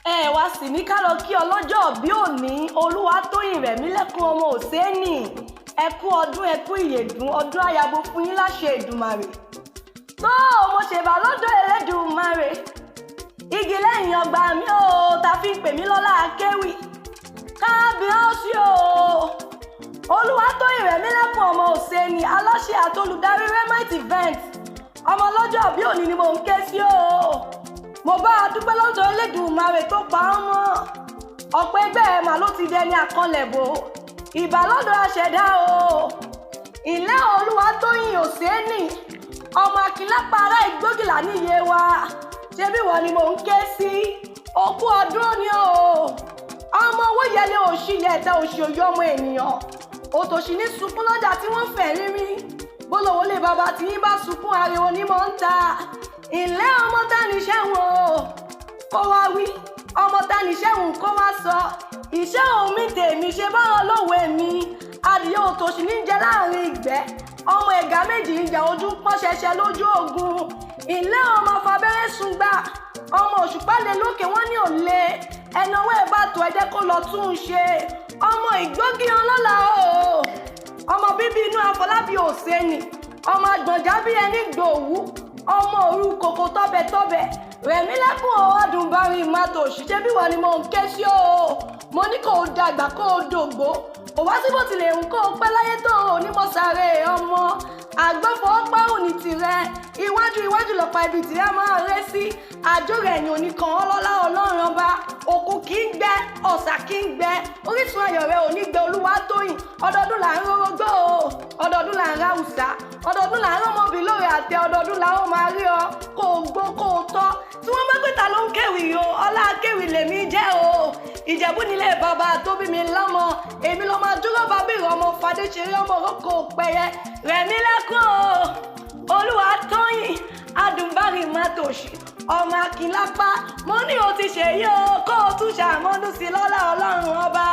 Wá sì ní ká lọ kí ọlọ́jọ́ bí òní Olúwatóyìn Rẹ̀mílẹ́kún ọmọ Òsénì. Ẹ kú ọdún ẹ kú ìyèdún ọdún àyàbò fún yín láṣẹ Èdùmàrè. Tó mo ṣèbà lọ́dọ̀ Elédùmarè. Igi lẹ́yìn ọgbà mi ò ta fi ń pè mí lọ́lá Akéwì. Kábíyèsí o. Olúwatóyìn Rẹ̀mílẹ́kún ọmọ Òsénì aláṣẹ àtolùdarí Remitte event. Ọmọ ọlọ́jọ́ bí òní ni mo ń ké sí o. Mo bá a dúpẹ́ lọ́dọ̀ Elédùmarè tó pa á mọ́. Ọ̀pọ̀ ẹgbẹ́ ẹ̀ mà ló ti dẹni àkọlẹ̀bò. Ìbà lọ́dọ̀ aṣẹ̀dá o. Ilé Olúwatóyìn Òsénì ọmọ Akínlápá ará Ìgbógìlà ní Yewa. Ṣebí wọ́n ni mò ń ké sí. Òkú ọdún ni o. Ọmọ owó yẹlé òṣì yẹ̀tẹ̀ òṣì òyọ́ ọmọ ènìyàn. Òtòṣì ní sunkún lọ́jà tí wọ́n fẹ̀ rírí. Bólówó lè bàbá tí yín bá sunkún ariwo ní mò ń ta. Ilé ọmọ tani ṣẹ́wọ̀n o. Kó wá wí. Ọmọ tani ṣẹ́wọ̀n kó wá sọ. Iṣẹ́ òun mi tèmi ṣe báwọn lówe mi. Adìyẹ òtòṣì ní jẹ láàrin ìgbẹ́. Ọmọ ẹ̀gá méjì ń jà ojú pọ́n ṣẹṣẹ lójú ogun. Ilé ọmọ fabẹ́rẹ́ sùn gbà. Ọmọ òṣùpá lè lókè wọ́n ní òle. Ẹni ọwọ́ ẹ̀ bá tó ẹ jẹ́ kó lọ tún un ṣe. Ọmọ Ìgbógìlà ọlọ́lá o. Ọmọ bíbí inú Afọlábí Òsénì. Ọmọ àgbọ̀njá bí ẹni gbòòwú. Ọmọ òru kòkò tọ́bẹ̀tọ́bẹ̀. Rẹ̀mílẹ́kún ọdún bá rí màtò òṣìṣẹ́ bí wọ́n ni mò ń ké sí o. Mo ní kó o dàgbà kó o dògbó. Kò wá sí bó tilẹ̀ ń kó o pẹ́ láyé tó o ní mọ́sàárè ọmọ. Àgbọ̀fọ̀ pẹ́rù ní tirẹ̀. Iwájú lọ́pàá ibi tí a máa ré sí. Àjò rẹ̀ ẹ̀yìn oníkan ọlọ́lá ọlọ́run ọba. Òkú kì í gbẹ, ọ̀sà kì í gbẹ. Orísun ayọ̀ rẹ̀ ò ní gbẹ Olúwatóyìn. Ọdọọdún là ń rórógbó o. Ọdọọdún là ń ráwùsà. Ọdọọdún là ń rọ́mọbì lórí àtẹ. Ọdọọdún là ó máa rí ọ. Kó o gbó kó o tọ́. Tí wọ́n bá pè ta ló ń kéwì o. Ọlá Akéwì lèmi jẹ́ o. Ìjẹ̀bú nílé bàbá tó bí mi lọ́mọ. Èmi ló máa dúró bàbí ọmọ Fadéṣeré ọmọ Òrókò pẹ̀yẹ. Rẹ̀mílẹ́kún o. Olúwatóyìn adùnbárì mátòṣì. Ọmọ Akínlápá mo ní o ti ṣèyí o. Kó o tún ṣàmọ́dún sí lọ́lá ọlọ́run ọba.